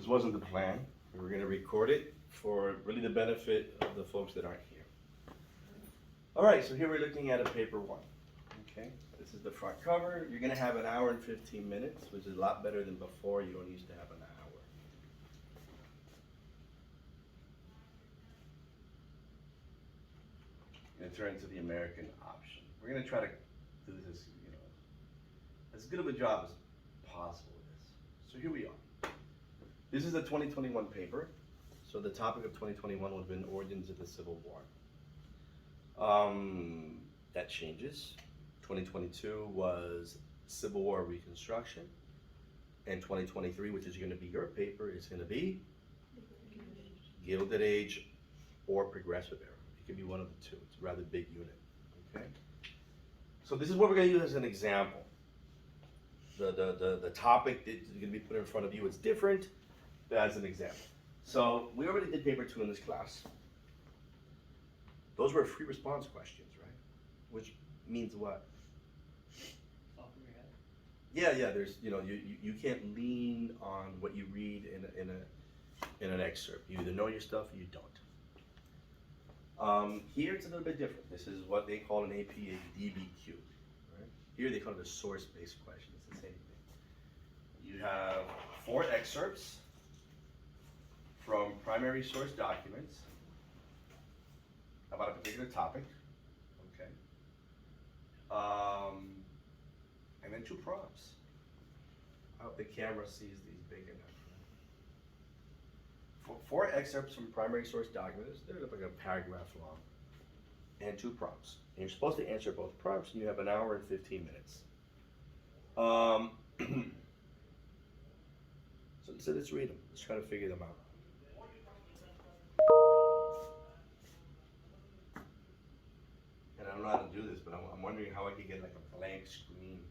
This wasn't the plan. We were going to record it for really the benefit of the folks that aren't here. All right, so here we're looking at a paper one. Okay, this is the front cover. You're going to have an hour and 15 minutes, which is a lot better than before. You don't used to have an hour. And turn to the American option. We're going to try to do this, as good of a job as possible with this. So here we are. This is a 2021 paper. So the topic of 2021 would have been origins of the Civil War. That changes. 2022 was Civil War Reconstruction. And 2023, which is going to be your paper, is going to be Gilded Age or Progressive Era. It could be one of the two. It's a rather big unit. Okay. So this is what we're going to use as an example. The topic that is going to be put in front of you is different, but as an example. So we already did paper 2 in this class. Those were free response questions, right? Which means what? Off of your head. Yeah. There's, you can't lean on what you read in an excerpt. You either know your stuff or you don't. Here it's a little bit different. This is what they call an APA DBQ. Right? Here they call it a source-based question. It's the same thing. You have 4 excerpts from primary source documents about a particular topic. Okay. And then 2 prompts. I hope the camera sees these big enough. 4 excerpts from primary source documents. They're like a paragraph long. And 2 prompts. And you're supposed to answer both prompts, and you have an hour and 15 minutes. So let's read them. Let's try to figure them out. And I don't know how to do this, but I'm wondering how I could get like a blank screen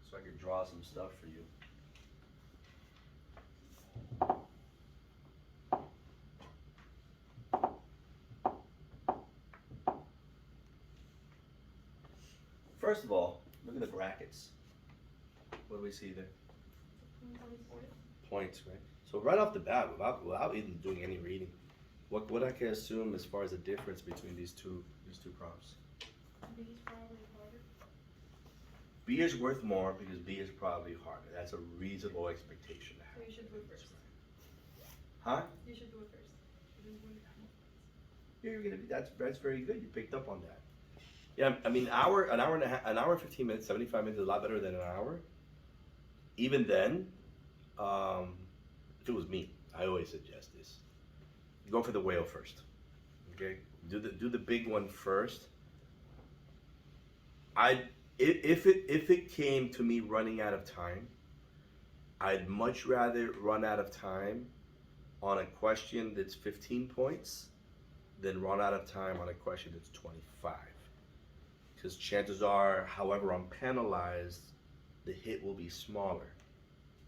so I could draw some stuff for you. First of all, look at the brackets. What do we see there? Points, right? So right off the bat, without even doing any reading, what I can assume as far as the difference between these two prompts? B is probably harder. B is worth more because B is probably harder. That's a reasonable expectation to have. So you should do it first. Huh? You should do it first. You're gonna be. That's very good. You picked up on that. Yeah, I mean, an hour and 15 minutes, 75 minutes is a lot better than an hour. Even then, if it was me, I always suggest this: go for the whale first. Okay, do the big one first. If it came to me running out of time, I'd much rather run out of time on a question that's 15 points than run out of time on a question that's 25. Because chances are, however I'm penalized, the hit will be smaller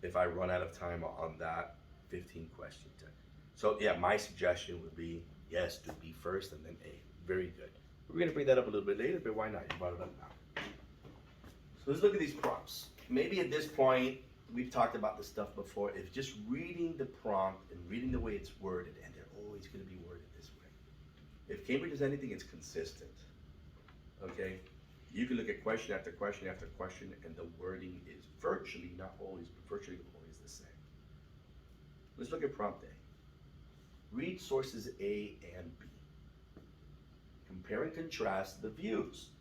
if I run out of time on that 15 question test. So yeah, my suggestion would be, yes, do B first and then A. Very good. We're gonna bring that up a little bit later, but why not? You brought it up now. So let's look at these prompts. Maybe at this point, we've talked about this stuff before. If just reading the prompt and reading the way it's worded, and they're always gonna be worded this way. If Cambridge is anything, it's consistent. Okay, you can look at question after question after question, and the wording is virtually, not always, but virtually always the same. Let's look at prompt A. Read sources A and B. Compare and contrast the views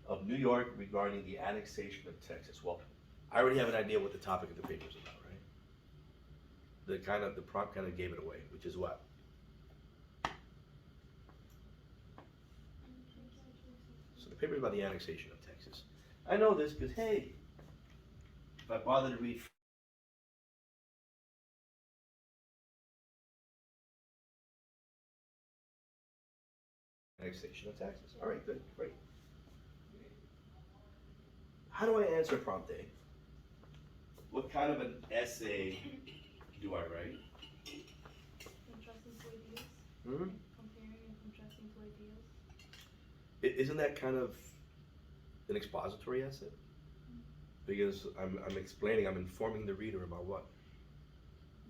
of New York regarding the annexation of Texas. Well, I already have an idea what the topic of the paper is about, right? The prompt kind of gave it away, which is what? So the paper is about the annexation of Texas. I know this because, hey, if I bother to read annexation of Texas. All right, good, great. How do I answer prompt A? What kind of an essay do I write? Contrasting two ideas. Hmm? Comparing and contrasting two ideas. Isn't that kind of an expository essay? Because I'm explaining, I'm informing the reader about what?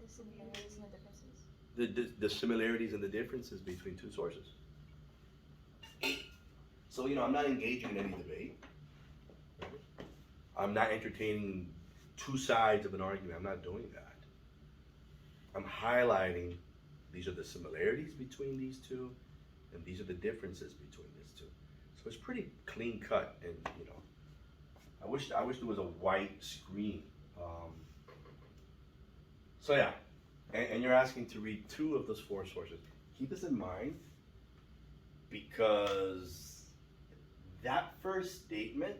The similarities and the differences. The similarities and the differences between two sources. So, I'm not engaging in any debate. I'm not entertaining two sides of an argument. I'm not doing that. I'm highlighting these are the similarities between these two, and these are the differences between these two. So it's pretty clean cut, and I wish there was a white screen. So yeah, and you're asking to read 2 of those 4 sources. Keep this in mind, because that first statement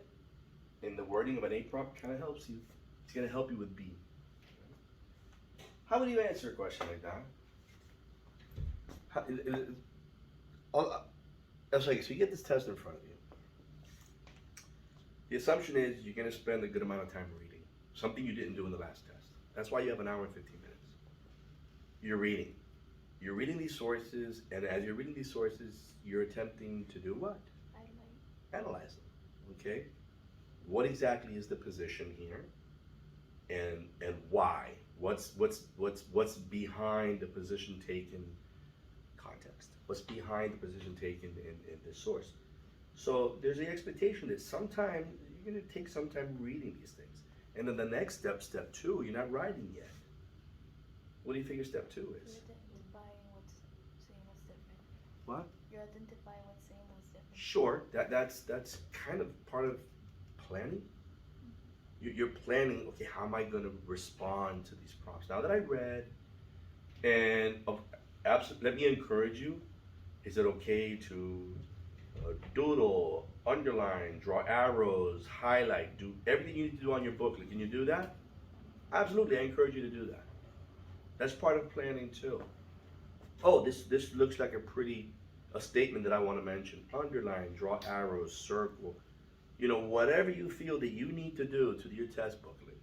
in the wording of an A prompt kind of helps you. It's going to help you with B. How would you answer a question like that? So you get this test in front of you. The assumption is you're going to spend a good amount of time reading, something you didn't do in the last test. That's why you have an hour and 15 minutes. You're reading. You're reading these sources, and as you're reading these sources, you're attempting to do what? Analyze them. Okay? What exactly is the position here, and why? What's behind the position taken? Context. What's behind the position taken in this source? So there's the expectation that sometime you're going to take some time reading these things, and then the next step, step 2, you're not writing yet. What do you figure step 2 is? You're identifying what's saying what's different. What? You're identifying what's saying what's different. Sure, that's kind of part of planning. You're planning, okay, how am I going to respond to these prompts? Now that I read, and let me encourage you, is it okay to doodle, underline, draw arrows, highlight, do everything you need to do on your booklet? Can you do that? Absolutely, I encourage you to do that. That's part of planning too. Oh, this looks like a statement that I want to mention. Underline, draw arrows, circle. Whatever you feel that you need to do to your test booklet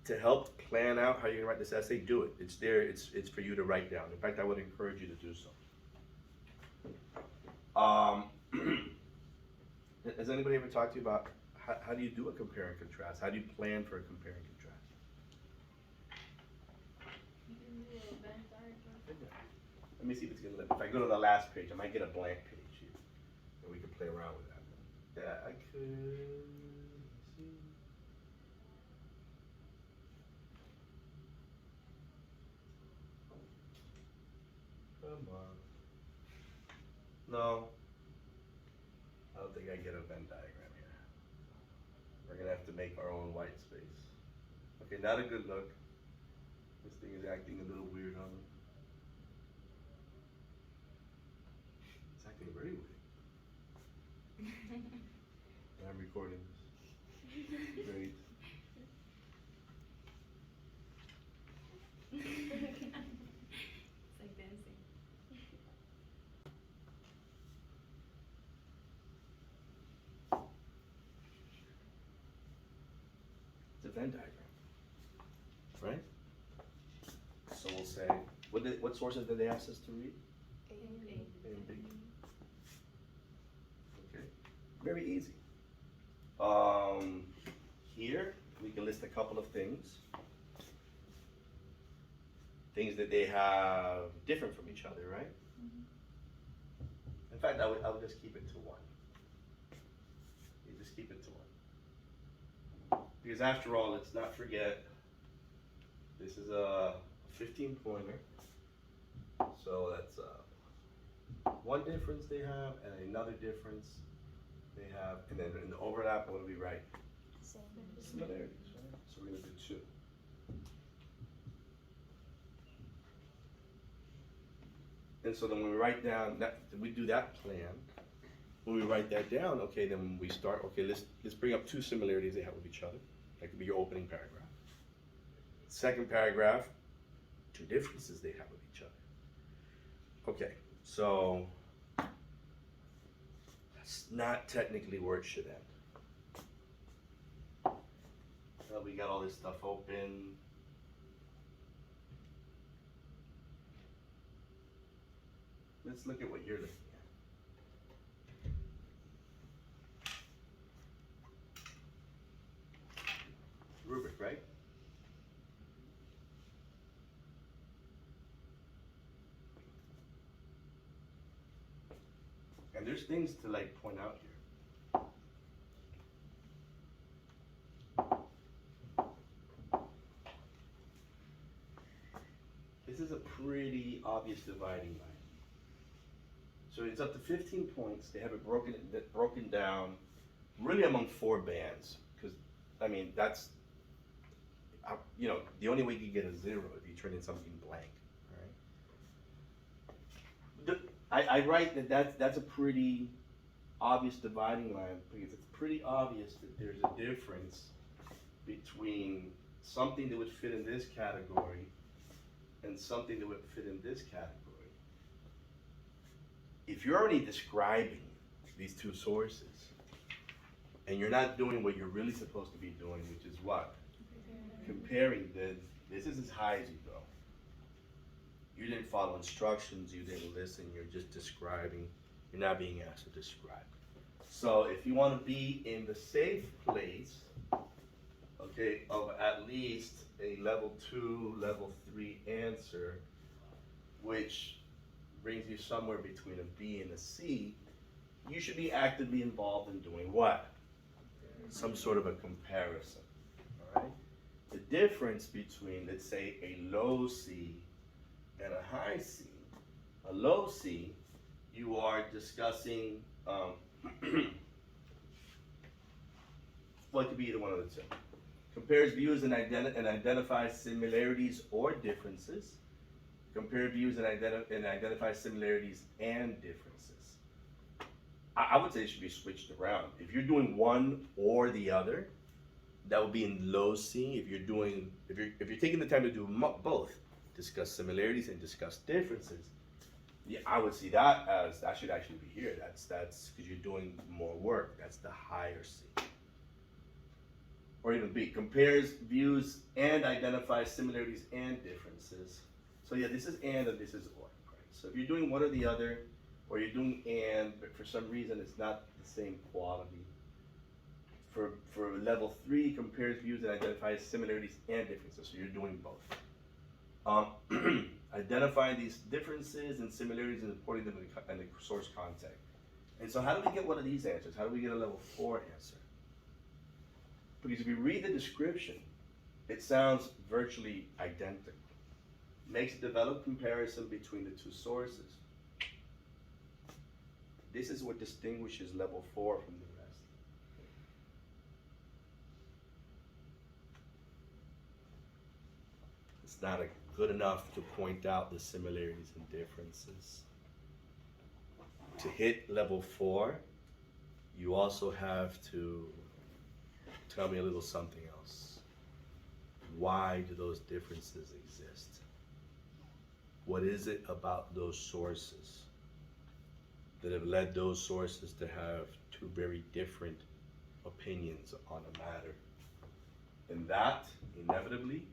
to help plan out how you're gonna write this essay, do it. It's there, it's for you to write down. In fact, I would encourage you to do so. Has anybody ever talked to you about how do you do a compare and contrast? How do you plan for a compare and contrast? You can do a Venn diagram. Let me see if it's gonna let me. If I go to the last page, I might get a blank page here, and we can play around with that. Yeah, I could. Let's see. Come on. No. I don't think I get a Venn diagram here. We're gonna have to make our own white space. Okay, not a good look. This thing is acting a little weird on me. It's acting very weird. I'm recording this. Great. It's like dancing. It's a Venn diagram, right? So we'll say, what sources did they ask us to read? A and B. A and B. Okay, very easy. Here we can list a couple of things that they have different from each other, right? In fact, I would just keep it to 1. You just keep it to 1. Because after all, let's not forget, this is a 15-pointer. So that's one difference they have and another difference they have. And then in the overlap, what do we write? Same. Similarities, right? So we're going to do 2. And so then when we write down that, we do that plan. When we write that down, okay, then we start, okay, let's bring up 2 similarities they have with each other. That could be your opening paragraph. Second paragraph, 2 differences they have with each other. Okay, so that's not technically where it should end. Well, we got all this stuff open. Let's look at what you're looking at. Rubric, right? And there's things to like point out here. This is a pretty obvious dividing line. So it's up to 15 points. They have it broken down really among 4 bands. Because, I mean, that's, you know, the only way you can get a 0 if you turn in something blank. Right? I write that's a pretty obvious dividing line because it's pretty obvious that there's a difference between something that would fit in this category and something that would fit in this category. If you're already describing these 2 sources and you're not doing what you're really supposed to be doing, which is what? Comparing, then this is as high as you go. You didn't follow instructions, you didn't listen, you're just describing. You're not being asked to describe. So if you want to be in the safe place, okay, of at least a level 2, level 3 answer, which brings you somewhere between a B and a C, you should be actively involved in doing what? Some sort of a comparison, all right? The difference between, let's say, a low C and a high C. A low C, you are discussing, well, it could be either one of the 2. Compares views and identifies similarities or differences. Compare views and identify similarities and differences. I would say it should be switched around. If you're doing one or the other, that would be in low C. If you're taking the time to do both, discuss similarities and discuss differences, yeah, I would see that as that should actually be here. That's because you're doing more work. That's the higher C. Or even B, compares views and identifies similarities and differences. So yeah, this is and this is or. Right? So if you're doing one or the other, or you're doing and, but for some reason it's not the same quality. For level 3, compares views and identifies similarities and differences. So you're doing both. Identifying these differences and similarities and reporting them in the source context. And so how do we get one of these answers? How do we get a level 4 answer? Because if you read the description, it sounds virtually identical. Makes a developed comparison between the 2 sources. This is what distinguishes level 4 from the rest. It's not good enough to point out the similarities and differences. To hit level 4, you also have to tell me a little something else. Why do those differences exist? What is it about those sources that have led those sources to have 2 very different opinions on a matter? And that, inevitably,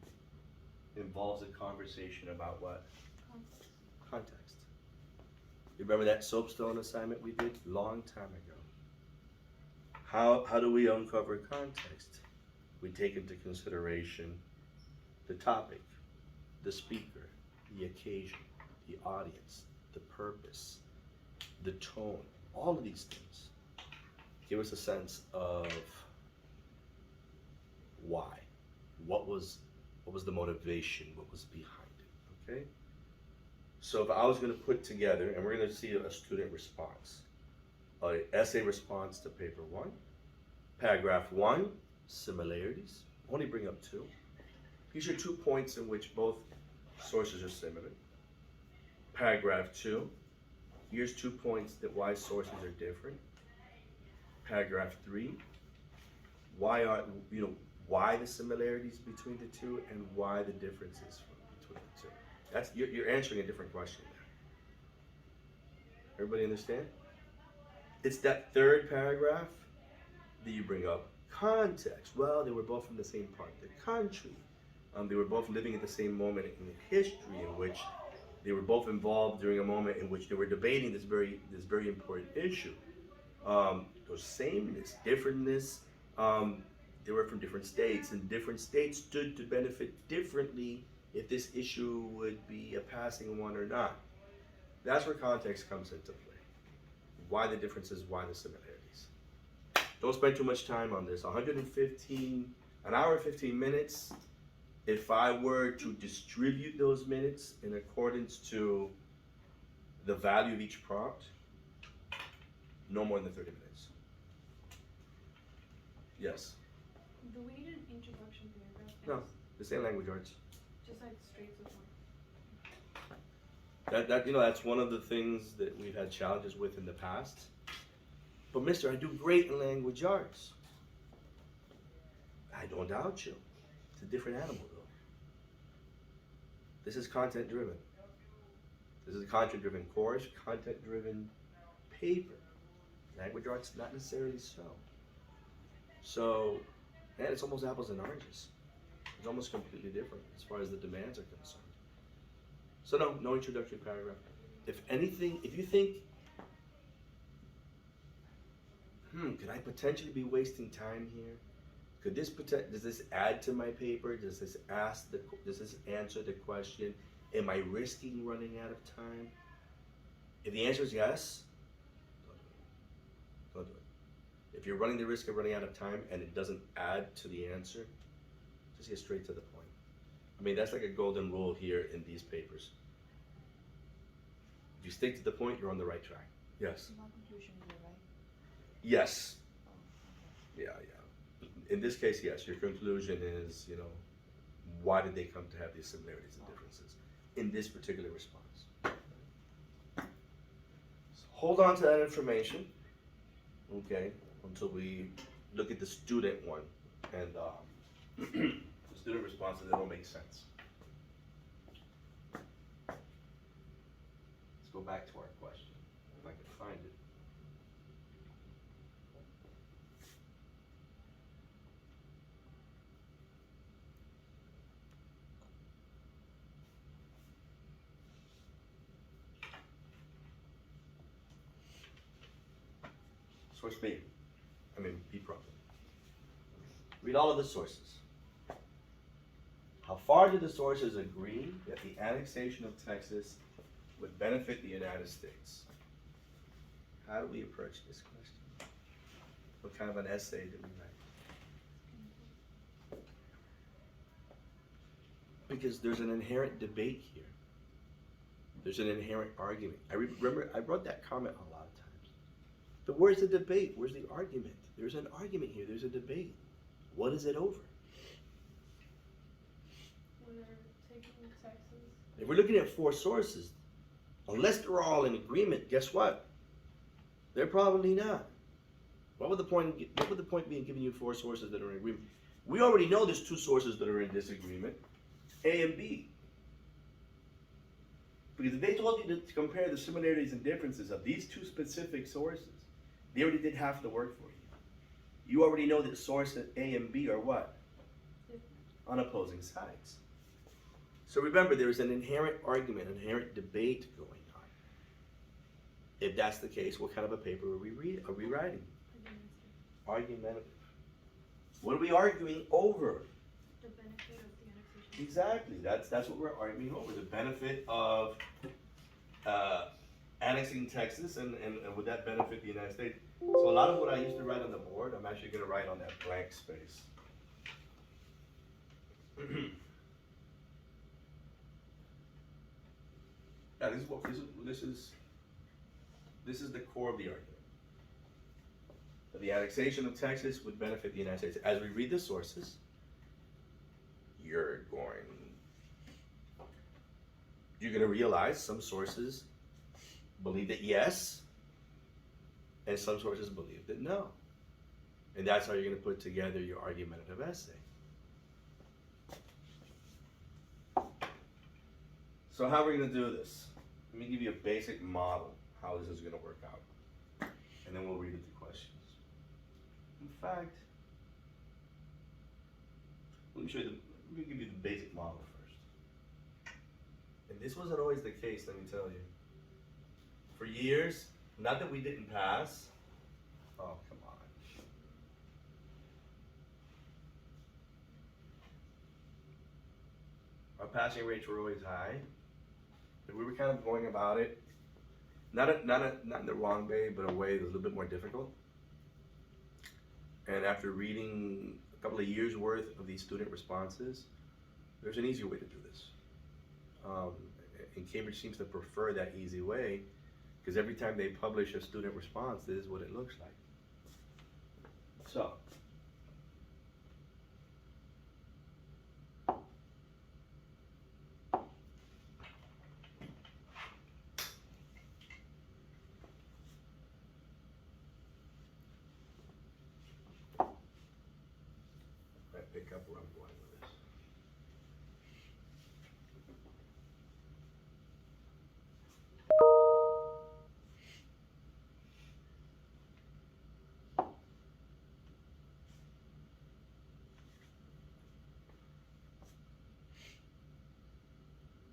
involves a conversation about what? Context. You remember that soapstone assignment we did a long time ago? How do we uncover context? We take into consideration the topic, the speaker, the occasion, the audience, the purpose, the tone, all of these things give us a sense of why. What was the motivation? What was behind it? Okay? So if I was going to put together, and we're going to see a student response, an essay response to paper 1, paragraph 1, similarities, only bring up 2. These are 2 points in which both sources are similar. Paragraph 2, here's 2 points that why sources are different. Paragraph 3, why the similarities between the 2 and why the differences between the 2. That's you're answering a different question there. Everybody understand? It's that 3rd paragraph that you bring up. Context. Well, they were both from the same part of the country. They were both living at the same moment in history in which they were both involved during a moment in which they were debating this very important issue. Those sameness, differentness. They were from different states, and different states stood to benefit differently if this issue would be a passing one or not. That's where context comes into play. why the differences, why the similarities. Don't spend too much time on this. 115, an hour and 15 minutes. If I were to distribute those minutes in accordance to the value of each prompt, no more than 30 minutes. Yes. Do we need an introduction paragraph? No, the same language arts. Just like straight to the point. That's one of the things that we've had challenges with in the past. But mister, I do great in language arts. I don't doubt you. It's a different animal though. This is content driven. This is a content driven course, content driven paper. Language arts, not necessarily so. So, and it's almost apples and oranges. It's almost completely different as far as the demands are concerned. So no introductory paragraph. If anything, if you think, could I potentially be wasting time here? Could this does this add to my paper? Does this answer the question? Am I risking running out of time? If the answer is yes, don't do it. If you're running the risk of running out of time and it doesn't add to the answer, just get straight to the point. I mean, that's like a golden rule here in these papers. If you stick to the point, you're on the right track. Yes. My conclusion is right. Yes. Oh, okay. Yeah. In this case, yes. Your conclusion is, why did they come to have these similarities and differences in this particular response? So hold on to that information, okay, until we look at the student one and the student responses that don't make sense. Let's go back to our question, if I can find it. Source B problem. Read all of the sources. How far do the sources agree that the annexation of Texas would benefit the United States? How do we approach this question? What kind of an essay do we write? Because there's an inherent debate here. There's an inherent argument. I remember I wrote that comment a lot of times. But where's the debate? Where's the argument? There's an argument here. There's a debate. What is it over? When they're taking Texas. If we're looking at 4 sources, unless they're all in agreement, guess what? They're probably not. What would the point be in giving you 4 sources that are in agreement? We already know there's 2 sources that are in disagreement, A and B. Because if they told you to compare the similarities and differences of these 2 specific sources, they already did half the work for you. You already know that source A and B are what? On opposing sides. So remember, there is an inherent argument, inherent debate going on. If that's the case, what kind of a paper are we writing? Argumentative. What are we arguing over? The benefit of the annexation. Exactly. That's what we're arguing over. The benefit of annexing Texas and would that benefit the United States? So a lot of what I used to write on the board, I'm actually going to write on that blank space. Yeah, this is the core of the argument. That the annexation of Texas would benefit the United States. As we read the sources, you're going to realize some sources believe that yes, and some sources believe that no. And that's how you're going to put together your argumentative essay. So how are we going to do this? Let me give you a basic model how this is going to work out. And then we'll read it the questions. In fact, let me give you the basic model first. And this wasn't always the case, let me tell you. For years, not that we didn't pass. Oh, come on. Our passing rates were always high. But we were kind of going about it not in the wrong way, but a way that's a little bit more difficult. And after reading a couple of years worth of these student responses, there's an easier way to do this. And Cambridge seems to prefer that easy way because every time they publish a student response, this is what it looks like. So, I pick up where I'm going with this.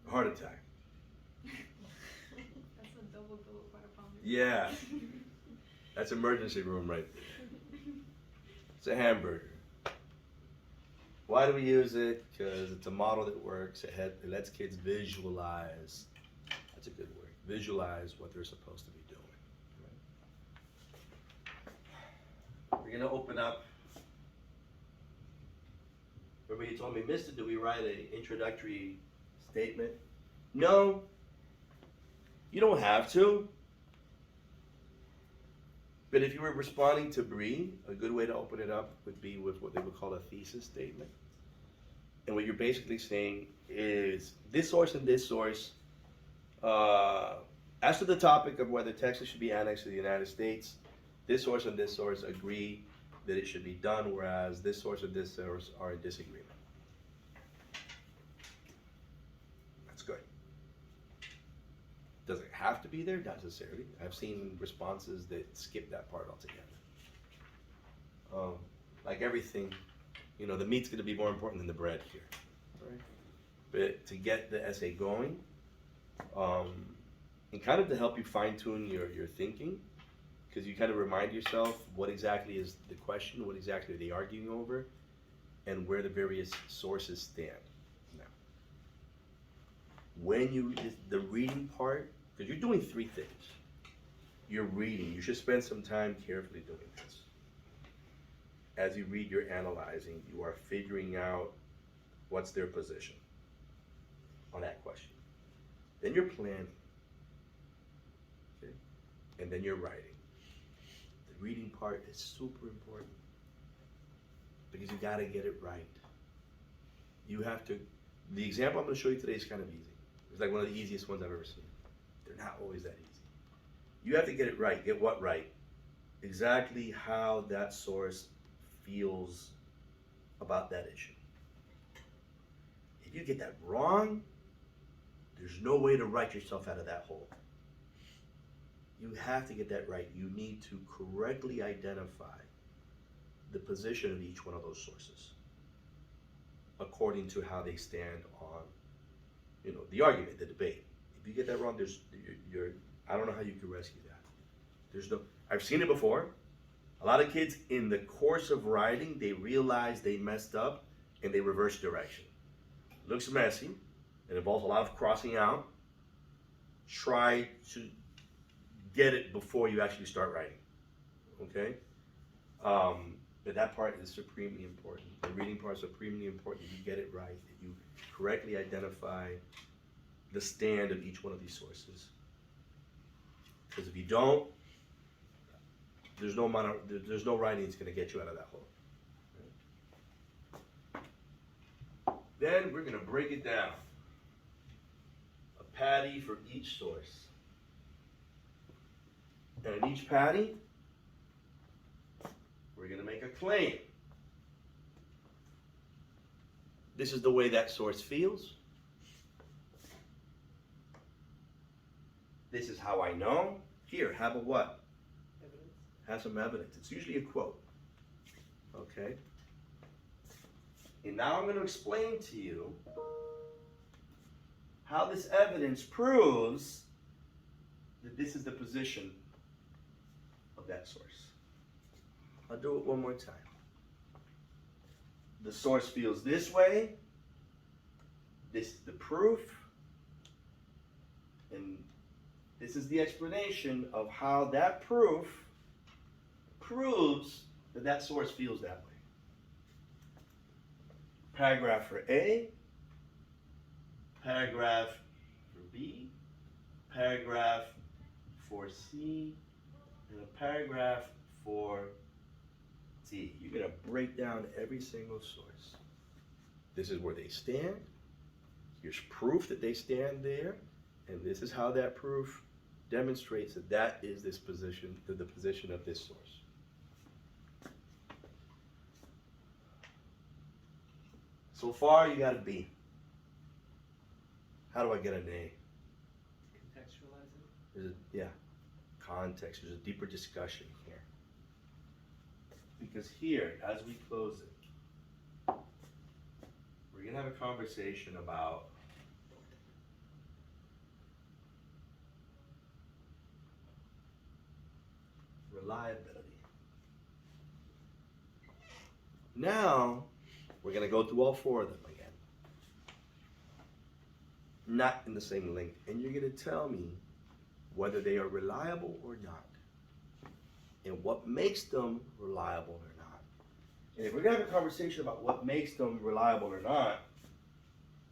Heart attack. That's a double bill quite a problem. Yeah, that's emergency room right there. It's a hamburger. Why do we use it? Because it's a model that works. It lets kids visualize. That's a good word. Visualize what they're supposed to be doing. We're gonna open up. Remember you told me, Mister, do we write an introductory statement? No, you don't have to. But if you were responding to Bree, a good way to open it up would be with what they would call a thesis statement. And what you're basically saying is this source and this source, as to the topic of whether Texas should be annexed to the United States, this source and this source agree that it should be done, whereas this source and this source are in disagreement. That's good. Does it have to be there? Not necessarily. I've seen responses that skip that part altogether. Like everything, you know, the meat's going to be more important than the bread here. Right? But to get the essay going, and kind of to help you fine tune your thinking, because you kind of remind yourself what exactly is the question, what exactly are they arguing over, and where the various sources stand. Now, when you read the reading part, because you're doing three things. You're reading. You should spend some time carefully doing this. As you read, you're analyzing. You are figuring out what's their position on that question. Then you're planning. Okay? And then you're writing. The reading part is super important because you got to get it right. You have to. The example I'm going to show you today is kind of easy. It's like one of the easiest ones I've ever seen. They're not always that easy. You have to get it right. Get what right? Exactly how that source feels about that issue. If you get that wrong, there's no way to write yourself out of that hole. You have to get that right. You need to correctly identify the position of each one of those sources according to how they stand on, you know, the argument, the debate. If you get that wrong, I don't know how you can rescue that. I've seen it before. A lot of kids in the course of writing, they realize they messed up and they reverse direction. It looks messy. It involves a lot of crossing out. Try to get it before you actually start writing. Okay? But that part is supremely important. The reading part is supremely important. You get it right. That you correctly identify the stand of each one of these sources. Because if you don't, there's no writing that's going to get you out of that hole. Then we're going to break it down. A patty for each source. And in each patty, we're going to make a claim. This is the way that source feels. This is how I know. Here, have a what? Evidence. Have some evidence. It's usually a quote. Okay? And now I'm going to explain to you how this evidence proves that this is the position of that source. I'll do it one more time. The source feels this way. This is the proof. And This is the explanation of how that proof proves that that source feels that way. Paragraph for A, paragraph for B, paragraph for C, and a paragraph for D. You're going to break down every single source. This is where they stand. Here's proof that they stand there. And this is how that proof demonstrates that that is this position, the position of this source. So far, you got a B. How do I get an A? Contextualize it. There's a, yeah, context. There's a deeper discussion here. Because here, as we close it, we're going to have a conversation about reliability. Now, we're going to go through all four of them again. Not in the same length. And you're going to tell me whether they are reliable or not. And what makes them reliable or not. And if we're going to have a conversation about what makes them reliable or not,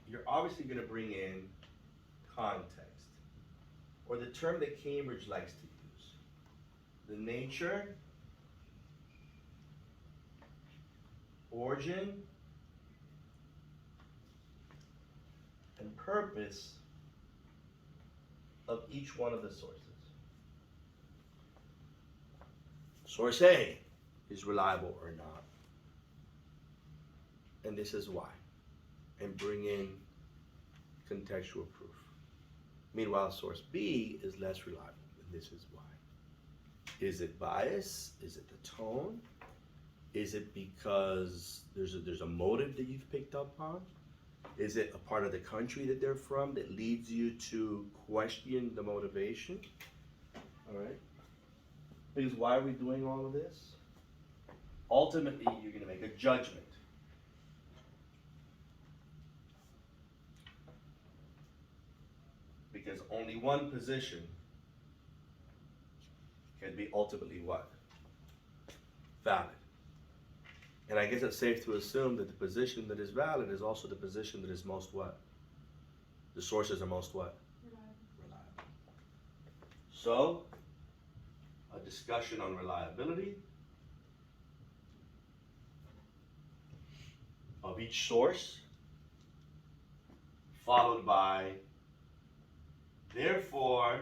you're obviously going to bring in context. Or the term that Cambridge likes to use. The nature, origin, and purpose of each one of the sources. Source A is reliable or not. And this is why. And bring in contextual proof. Meanwhile, source B is less reliable, and this is why. Is it bias? Is it the tone? Is it because there's a motive that you've picked up on? Is it a part of the country that they're from that leads you to question the motivation? All right. Because why are we doing all of this? Ultimately, you're going to make a judgment. Because only one position can be ultimately what? Valid. And I guess it's safe to assume that the position that is valid is also the position that is most what? The sources are most what? Reliable. So, a discussion on reliability of each source, followed by, therefore,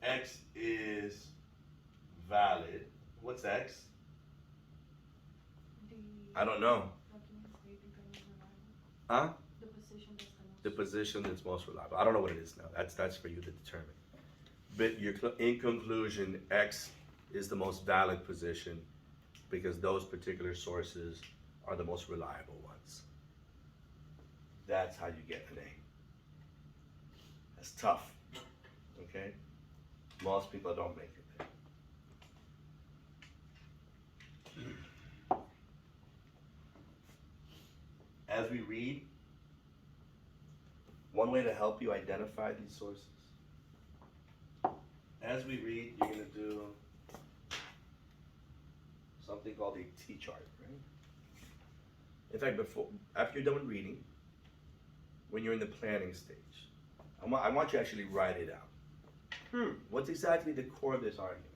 X is valid. What's X? I don't know. Huh? The position that's the most. The position that's most reliable. I don't know what it is now. That's for you to determine. But in conclusion, X is the most valid position because those particular sources are the most reliable ones. That's how you get an A. That's tough. Okay? Most people don't make it there. As we read, one way to help you identify these sources, as we read, you're going to do something called a T-chart, right? In fact, after you're done with reading, when you're in the planning stage, I want you to actually write it out. What's exactly the core of this argument?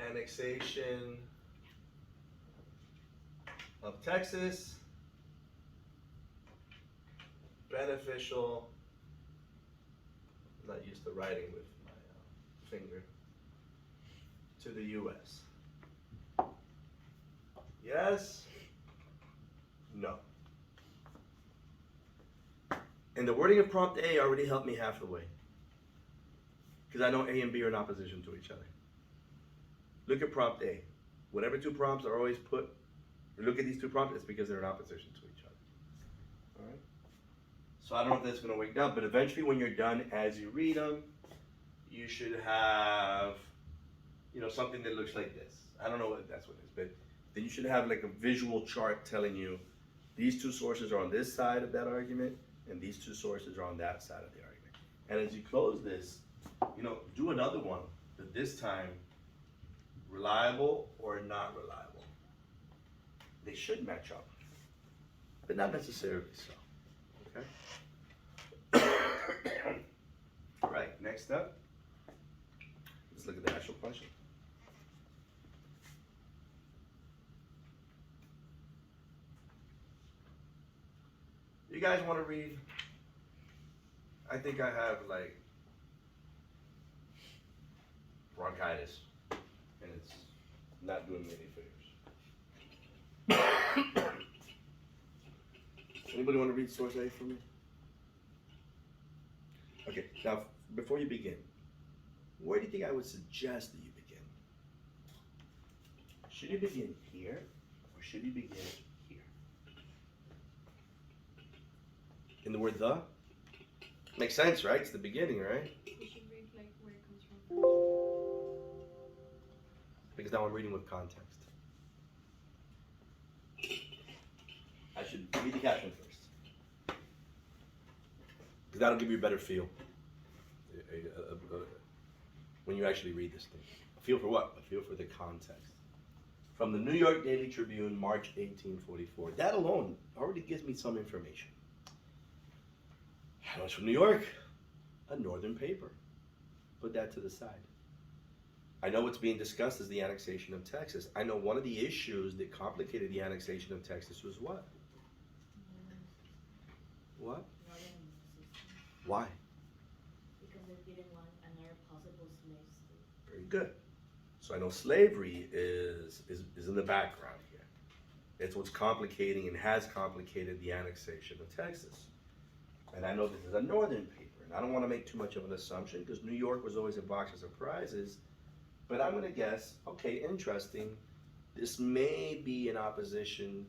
Annexation of Texas, beneficial. I'm not used to writing with my finger. To the U.S. Yes? No. And the wording of prompt A already helped me half the way. Because I know A and B are in opposition to each other. Look at prompt A. Whatever two prompts are always put, look at these two prompts, it's because they're in opposition to each other. All right? So I don't know if that's going to work out, but eventually when you're done, as you read them, you should have, something that looks like this. I don't know what that's what it is, but then you should have like a visual chart telling you these two sources are on this side of that argument, and these two sources are on that side of the argument. And as you close this, do another one, but this time, reliable or not reliable. They should match up, but not necessarily so, okay? All right, next up, let's look at the actual question. You guys want to read? I think I have like bronchitis, and it's not doing me any favors. Anybody want to read source A for me? Okay, now before you begin, where do you think I would suggest that you begin? Should you begin here, or should you begin here? In the word the? Makes sense, right? It's the beginning, right? You should read like where it comes from first. Because now I'm reading with context. I should read the caption first. Because that'll give you a better feel when you actually read this thing. A feel for what? A feel for the context. From the New York Daily Tribune, March 1844. That alone already gives me some information. I know it's from New York, a northern paper. Put that to the side. I know what's being discussed is the annexation of Texas. I know one of the issues that complicated the annexation of Texas was what? What? Why? Because they didn't want another possible slave state. Very good. So I know slavery is in the background here. It's what's complicating and has complicated the annexation of Texas. And I know this is a northern paper, and I don't want to make too much of an assumption because New York was always a box of surprises. But I'm going to guess, okay, interesting. This may be in opposition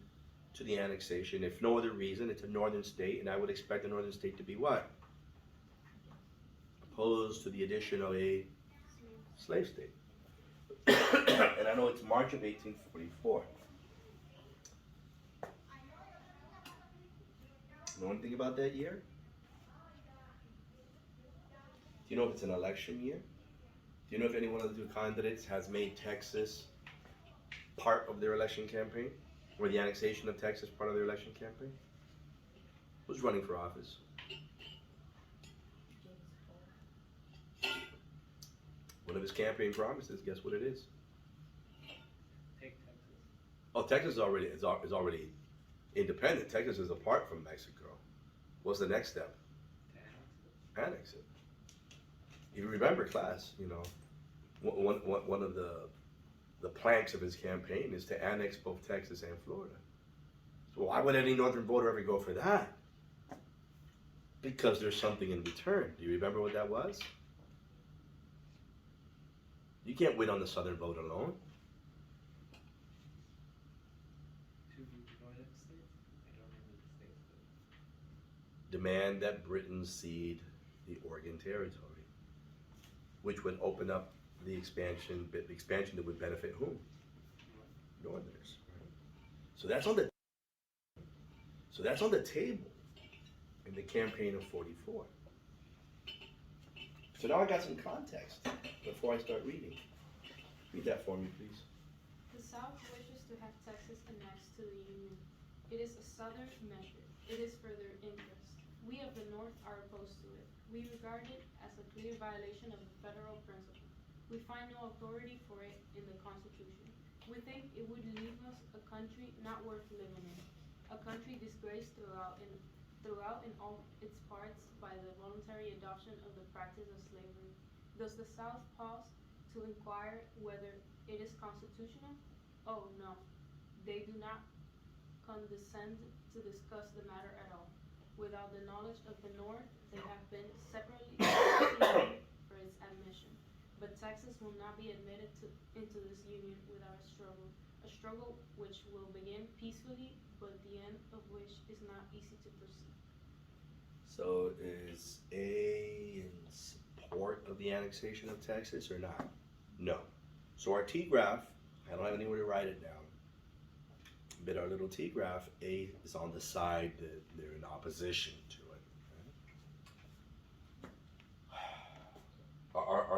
to the annexation. If no other reason, it's a northern state, and I would expect a northern state to be what? Opposed to the addition of a slave state. And I know it's March of 1844. Know anything about that year? Do you know if it's an election year? Do you know if any one of the two candidates has made Texas part of their election campaign? Or the annexation of Texas part of their election campaign? Who's running for office? One of his campaign promises, guess what it is? Take Texas. Oh, Texas is already independent. Texas is apart from Mexico. What's the next step? To annex it. Annex it. If you remember, class, one of the planks of his campaign is to annex both Texas and Florida. So why would any northern voter ever go for that? Because there's something in return. Do you remember what that was? You can't win on the southern vote alone. To northern states? I don't remember the states. Demand that Britain cede the Oregon Territory, which would open up the expansion that would benefit whom? Northerners. Right? So that's on the table in the campaign of 44. So now I got some context before I start reading. Read that for me, please. The South wishes to have Texas annexed to the Union. It is a Southern measure. It is for their interest. We of the North are opposed to it. We regard it as a clear violation of the federal principle. We find no authority for it in the Constitution. We think it would leave us a country not worth living in, a country disgraced throughout in all its parts by the voluntary adoption of the practice of slavery. Does the South pause to inquire whether it is constitutional? Oh no, they do not condescend to discuss the matter at all. Without the knowledge of the North, they have been separately for its admission. But Texas will not be admitted into this union without a struggle which will begin peacefully, but the end of which is not easy to perceive. So is A in support of the annexation of Texas or not? No. So our T-graph, I don't have anywhere to write it down, but our little T-graph, A is on the side that they're in opposition to it.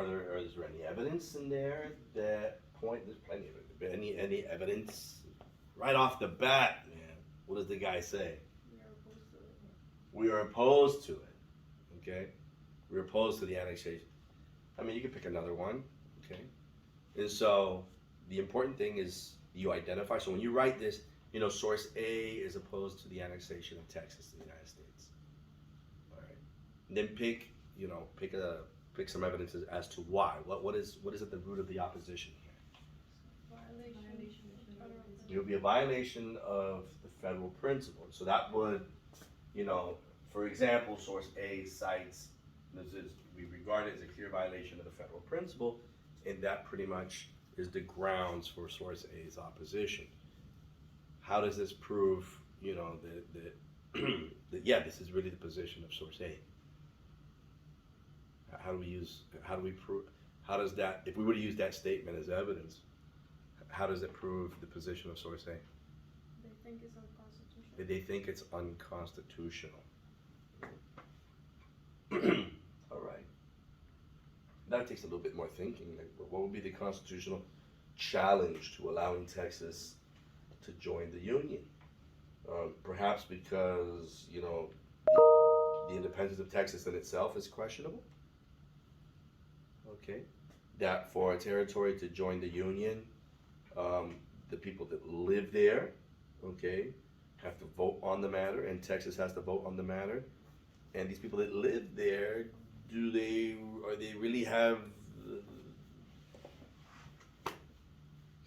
is there any evidence in there that point? There's plenty of it. Any evidence right off the bat, man? What does the guy say? We are opposed to it. We are opposed to it. Okay, we're opposed to the annexation. I mean, you can pick another one. Okay, and so the important thing is you identify. So when you write this, you know, source A is opposed to the annexation of Texas to the United States. All right, and then pick some evidence as to why. What is at the root of the opposition here? Violation of federal It would be a violation of the federal principle. So that would, you know, for example, source A cites we regard it as a clear violation of the federal principle, and that pretty much is the grounds for source A's opposition. How does this prove, you know, that yeah, this is really the position of source A? How does that, if we were to use that statement as evidence, how does it prove the position of source A? They think it's unconstitutional. They think it's unconstitutional. All right. That takes a little bit more thinking. Like, what would be the constitutional challenge to allowing Texas to join the Union? Perhaps because, you know, the independence of Texas in itself is questionable. Okay. That for a territory to join the Union, the people that live there, okay, have to vote on the matter, and Texas has to vote on the matter. And these people that live there, they really have, can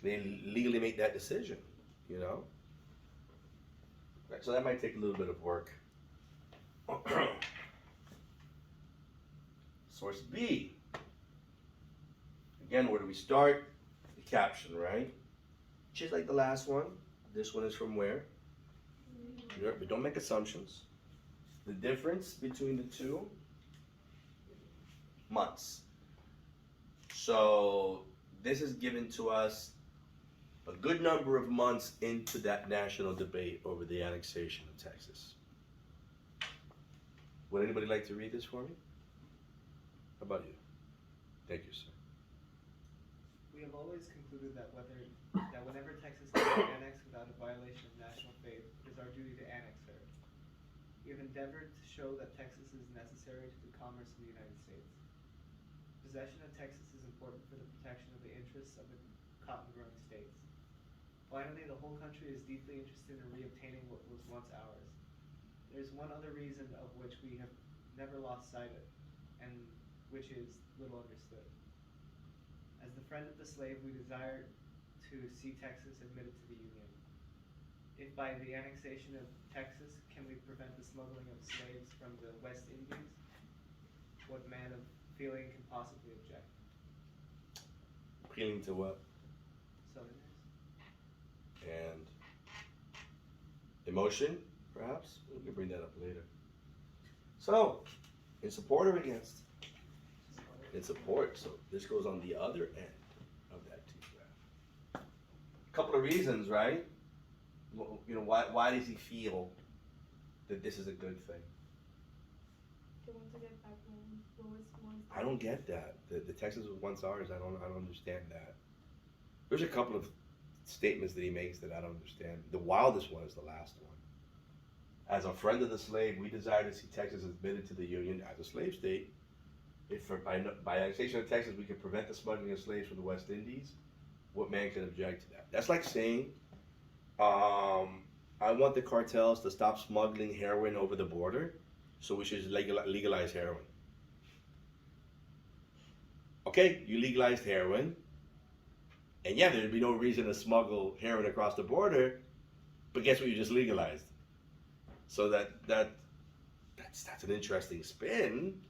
they legally make that decision, you know? Right, so that might take a little bit of work. Source B. Again, where do we start? The caption, right? Just like the last one, this one is from where? We don't make assumptions. The difference between the two, months. So this is given to us a good number of months into that national debate over the annexation of Texas. Would anybody like to read this for me? How about you? Thank you, sir. We have always concluded that whenever Texas can be annexed without a violation of national faith, it is our duty to annex her. We have endeavored to show that Texas is necessary to the commerce of the United States. Possession of Texas is important for the protection of the interests of the cotton-growing states. Finally, the whole country is deeply interested in reobtaining what was once ours. There is one other reason of which we have never lost sight of, and which is little understood. As the friend of the slave, we desire to see Texas admitted to the Union. If by the annexation of Texas can we prevent the smuggling of slaves from the West Indies, what man of feeling can possibly object? Appealing to what? Southerners? And emotion, perhaps? We can bring that up later. So, in support or against? In support. So this goes on the other end of that T-graph. A couple of reasons, right? You know, why does he feel that this is a good thing? They want to get back what was once. I don't get that. The Texas was once ours. I don't understand that. There's a couple of statements that he makes that I don't understand. The wildest one is the last one. As a friend of the slave, we desire to see Texas admitted to the Union as a slave state. If by annexation of Texas we can prevent the smuggling of slaves from the West Indies, what man can object to that? That's like saying, I want the cartels to stop smuggling heroin over the border, so we should legalize heroin. Okay, you legalized heroin, and yeah, there'd be no reason to smuggle heroin across the border, but guess what you just legalized? So that's an interesting spin,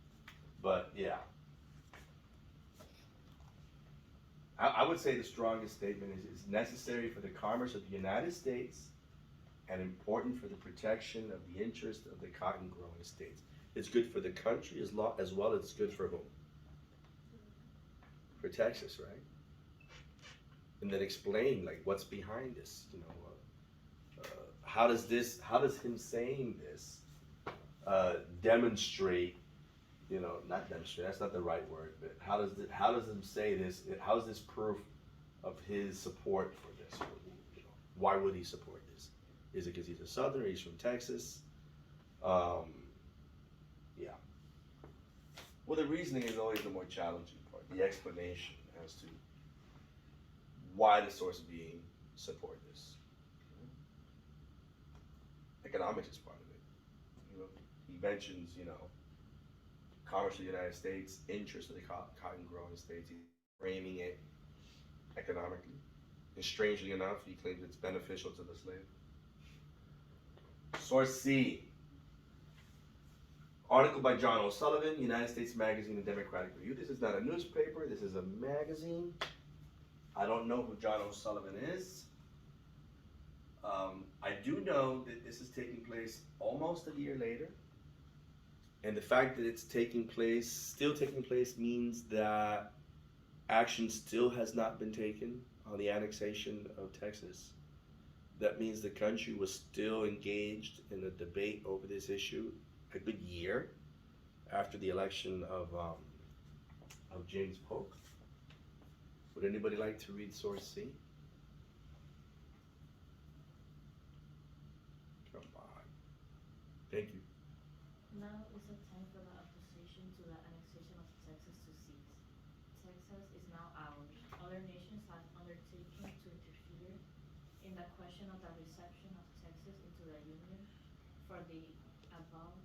but yeah. I would say the strongest statement is necessary for the commerce of the United States and important for the protection of the interest of the cotton growing states. It's good for the country as well as it's good for whom? For Texas, right? And then explain like what's behind this, you know, how does him saying this demonstrate not demonstrate, that's not the right word, but how does him say this, how is this proof of his support for this? Why would he support this? Is it because he's a Southerner, he's from Texas? Yeah. Well, the reasoning is always the more challenging part, the explanation as to why the source being support this. Economics is part of it. He mentions, commerce of the United States, interest of the cotton growing states. He's framing it economically. And strangely enough, he claims it's beneficial to the slave. Source C. Article by John O'Sullivan, United States Magazine and Democratic Review. This is not a newspaper, this is a magazine. I don't know who John O'Sullivan is. I do know that this is taking place almost a year later. And the fact that it's still taking place, means that action still has not been taken on the annexation of Texas. That means the country was still engaged in a debate over this issue a good year after the election of James Polk. Would anybody like to read source C? Come on. Thank you. Now is the time for the opposition to the annexation of Texas to cease. Texas is now ours. Other nations have undertaken to interfere in the question of the reception of Texas into the Union for the above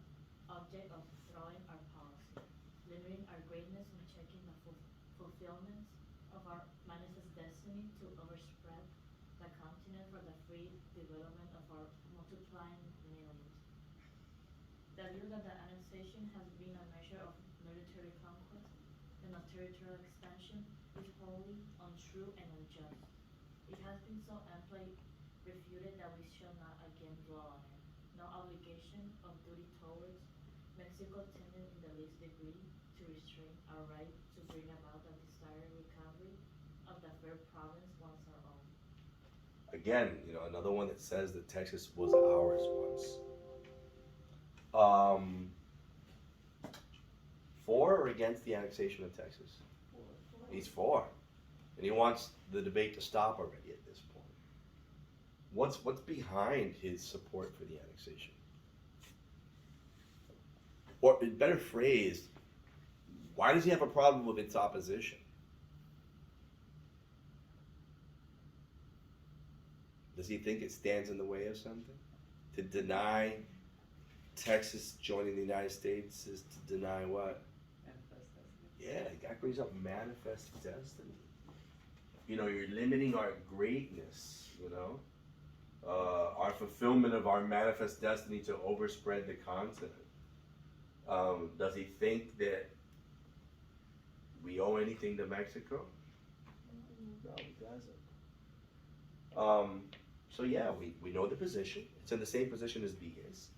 object of throwing our policy, limiting our greatness and checking the fulfillment of our manifest destiny to overspread the continent for the free development of our multiplying millions. The view that the annexation has been a measure of military conquest and of territorial expansion is wholly untrue and unjust. It has been so amply refuted that we shall not again dwell on it. No obligation of duty towards Mexico tended in the least degree to restrain our right to bring about the desired recovery of the fair province once our own. Again, another one that says that Texas was ours once. For or against the annexation of Texas? He's for. And he wants the debate to stop already at this point. What's behind his support for the annexation? Or better phrased, why does he have a problem with its opposition? Does he think it stands in the way of something? To deny Texas joining the United States is to deny what? Manifest destiny. Yeah, the guy brings up manifest destiny. You're limiting our greatness, our fulfillment of our manifest destiny to overspread the continent. Does he think that we owe anything to Mexico? No, he doesn't. So yeah, we know the position. It's in the same position as B is.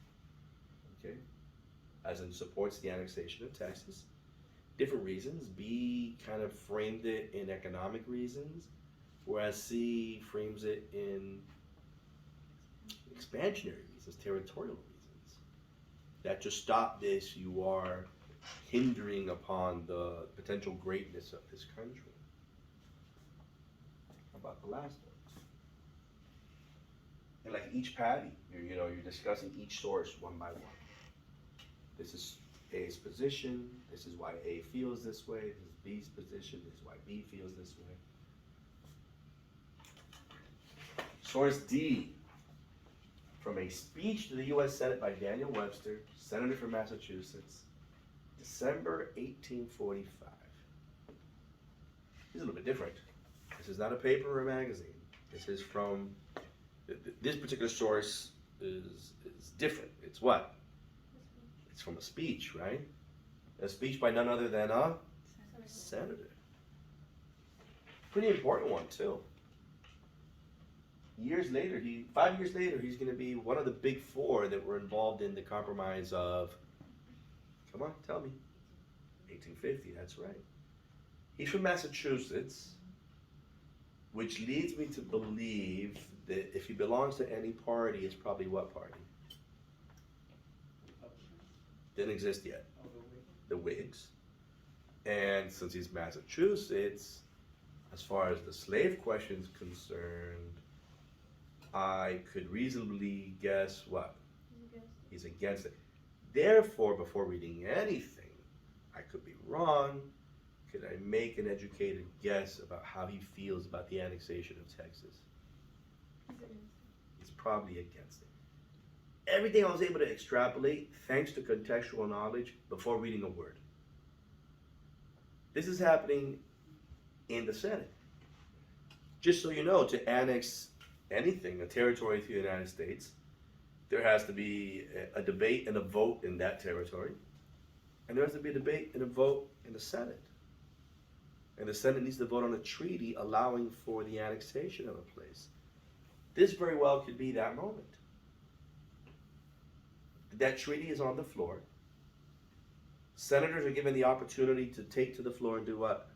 Okay? As in supports the annexation of Texas. Different reasons. B kind of framed it in economic reasons, whereas C frames it in expansionary reasons, territorial reasons. That to stop this, you are hindering upon the potential greatness of this country. How about the last one? And like each patty, you're discussing each source one by one. This is A's position, this is why A feels this way, this is B's position, this is why B feels this way. Source D, from a speech to the U.S. Senate by Daniel Webster, Senator from Massachusetts, December 1845. This is a little bit different. This is not a paper or a magazine. This is from, this particular source is different. It's what? It's from a speech, right? A speech by none other than a senator. Pretty important one too. 5 years later, he's going to be one of the big four that were involved in the compromise of, come on, tell me, 1850, that's right. He's from Massachusetts, which leads me to believe that if he belongs to any party, it's probably what party? Didn't exist yet. Oh, the Whig. the Whigs. And since he's Massachusetts, as far as the slave question is concerned, I could reasonably guess what? He's against it. Therefore, before reading anything, I could be wrong. Could I make an educated guess about how he feels about the annexation of Texas? He's probably against it. Everything I was able to extrapolate thanks to contextual knowledge before reading a word. This is happening in the Senate. Just so you know, to annex anything, a territory to the United States, there has to be a debate and a vote in that territory. And there has to be a debate and a vote in the Senate. And the Senate needs to vote on a treaty allowing for the annexation of a place. This very well could be that moment. That treaty is on the floor. Senators are given the opportunity to take to the floor and do what?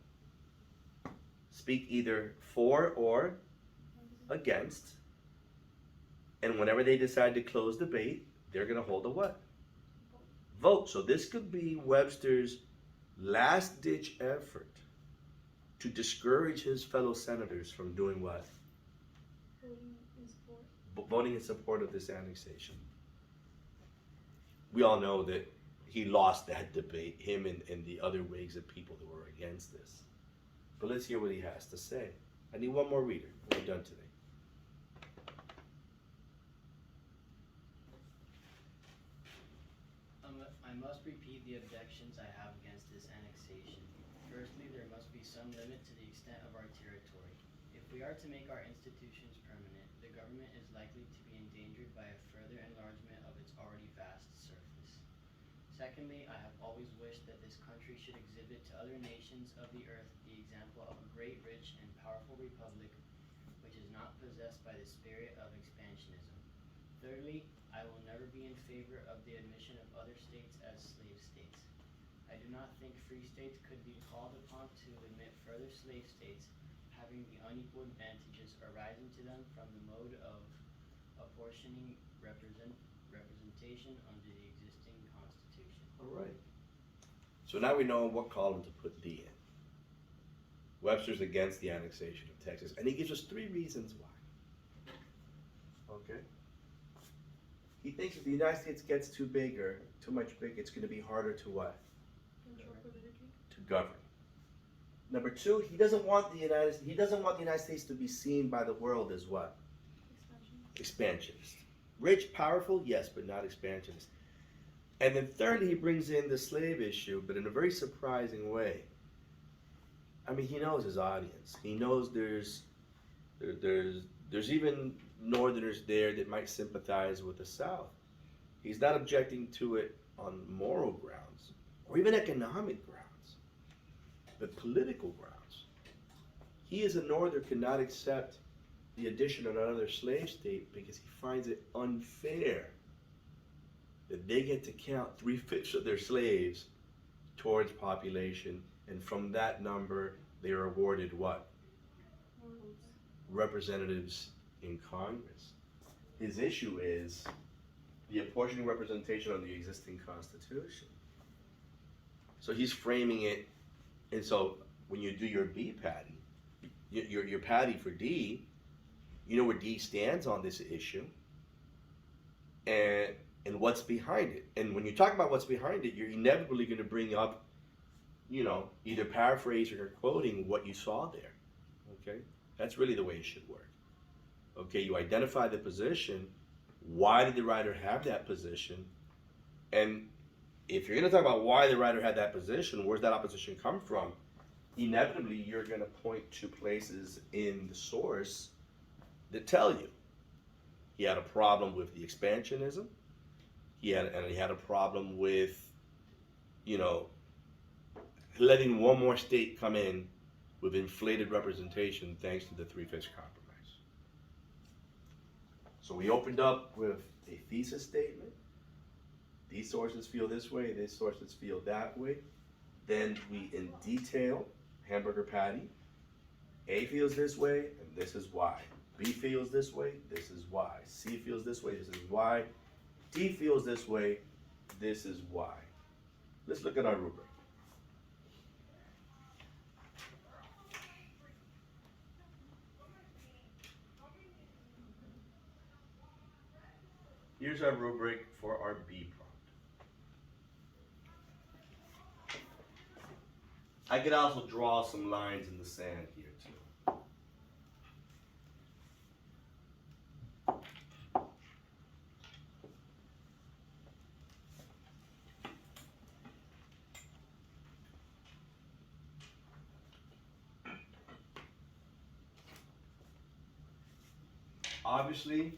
Speak either for or against. And whenever they decide to close debate, they're going to hold a what? Vote. So this could be Webster's last-ditch effort to discourage his fellow senators from doing what? Voting in support of this annexation. We all know that he lost that debate, him and the other Whigs and people that were against this. But let's hear what he has to say. I need one more reader. We're done today. I must repeat the objections I have against this annexation. Firstly, there must be some limit to the extent of our territory. If we are to make our institutions permanent, the government is likely to be endangered by a further enlargement of its already vast surface. Secondly, I have always wished that this country should exhibit to other nations of the earth the example of a great, rich, and powerful republic which is not possessed by the spirit of expansionism. Thirdly, I will never be in favor of the admission of other states as slave states. I do not think free states could be called upon to admit further slave states having the unequal advantages arising to them from the mode of apportioning representation under the existing Constitution. All right. So now we know what column to put D in. Webster's against the annexation of Texas, and he gives us 3 reasons why. Okay? He thinks if the United States gets too big or too much big, it's going to be harder to what? To govern. Number 2, he doesn't want the United States to be seen by the world as what? Expansionist. Rich, powerful, yes, but not expansionist. And then thirdly, he brings in the slave issue, but in a very surprising way. I mean, he knows his audience. He knows there's even Northerners there that might sympathize with the South. He's not objecting to it on moral grounds or even economic grounds, but political grounds. He as a Northerner cannot accept the addition of another slave state because he finds it unfair that they get to count 3/5 of their slaves towards population, and from that number they are awarded what? Representatives in Congress. His issue is the apportioning representation on the existing Constitution. So he's framing it, and so when you do your B patty, your patty for D, you know where D stands on this issue, and what's behind it. And when you talk about what's behind it, you're inevitably going to bring up, either paraphrasing or quoting what you saw there. Okay, that's really the way it should work. Okay, you identify the position. Why did the writer have that position? And if you're going to talk about why the writer had that position, where's that opposition come from? Inevitably, you're going to point to places in the source that tell you he had a problem with the expansionism. He had a problem with, letting one more state come in with inflated representation thanks to the 3/5 compromise. So we opened up with a thesis statement. These sources feel this way, these sources feel that way. Then we, in detail, Hamburger patty. A feels this way, and this is why. B feels this way, this is why. C feels this way, this is why. D feels this way, this is why. Let's look at our rubric. Here's our rubric for our B prompt. I could also draw some lines in the sand here too. Obviously,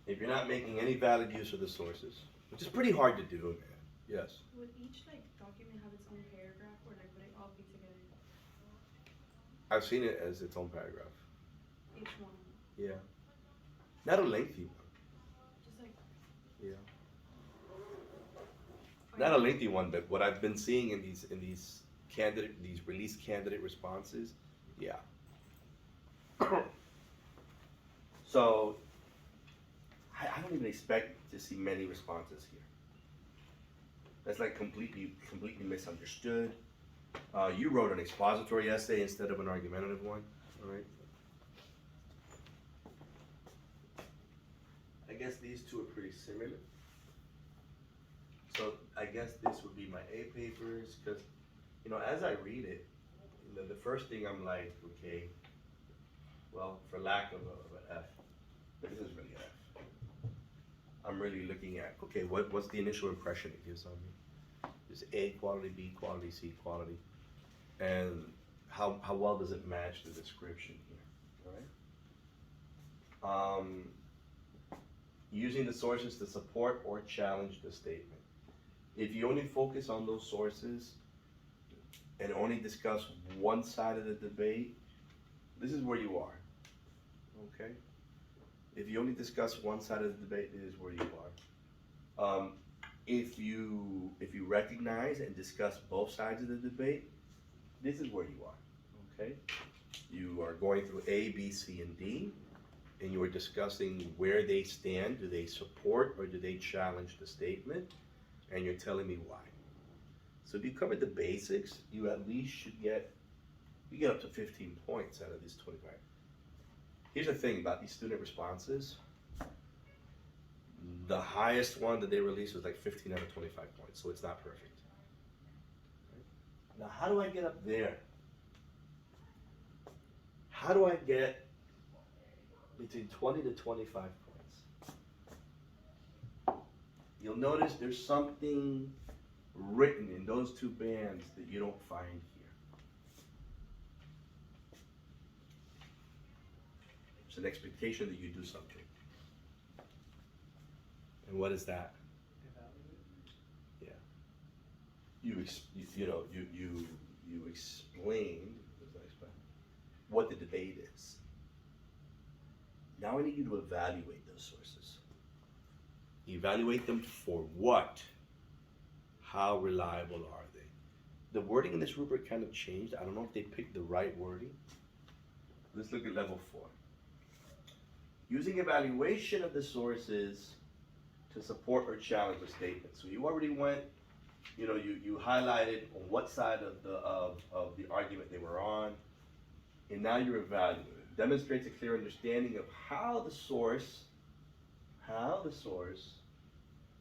if you're not making any valid use of the sources, which is pretty hard to do, man. Yes. Would each like document have its own paragraph, or like would it all be together? I've seen it as its own paragraph. Each one, Yeah. Not a lengthy one. just like. Yeah. Not a lengthy one, but what I've been seeing in these release candidate responses, yeah. So I don't even expect to see many responses here. That's like completely misunderstood. You wrote an expository essay instead of an argumentative one, all right? I guess these two are pretty similar. So I guess this would be my A papers, because, you know, as I read it, the first thing I'm like, okay, well, for lack of an F, but this is really an F. I'm really looking at, okay, what's the initial impression it gives on me? Is A quality, B quality, C quality, and how well does it match the description here, all right? Using the sources to support or challenge the statement. If you only focus on those sources and only discuss one side of the debate, this is where you are, okay? If you only discuss one side of the debate, this is where you are. If you recognize and discuss both sides of the debate, this is where you are, okay? You are going through A, B, C, and D, and you are discussing where they stand. Do they support or do they challenge the statement? And you're telling me why. So if you covered the basics, you at least should get up to 15 points out of these 25. Here's the thing about these student responses. The highest one that they released was like 15 out of 25 points, so it's not perfect. Now, how do I get up there? How do I get between 20 to 25 points? You'll notice there's something written in those two bands that you don't find here. It's an expectation that you do something. And what is that? Evaluate. Yeah. You explained what the debate is. Now I need you to evaluate those sources. Evaluate them for what? How reliable are they? The wording in this rubric kind of changed. I don't know if they picked the right wording. Let's look at level 4. Using evaluation of the sources to support or challenge a statement. So you already went, you highlighted on what side of the argument they were on, and now you're evaluating. Demonstrates a clear understanding of how the source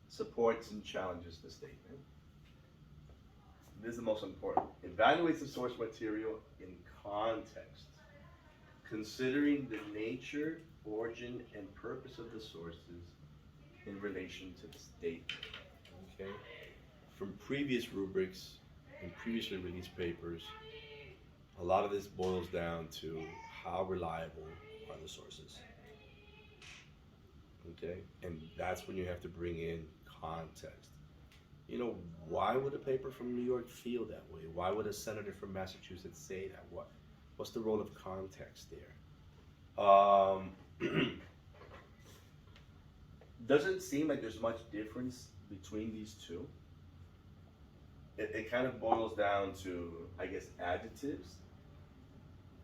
supports and challenges the statement. This is the most important. Evaluates the source material in context, considering the nature, origin, and purpose of the sources in relation to the statement. Okay? From previous rubrics and previously released papers, a lot of this boils down to how reliable are the sources. Okay? And that's when you have to bring in context. Why would a paper from New York feel that way? Why would a senator from Massachusetts say that? What's the role of context there? Doesn't seem like there's much difference between these two. It kind of boils down to, I guess, adjectives.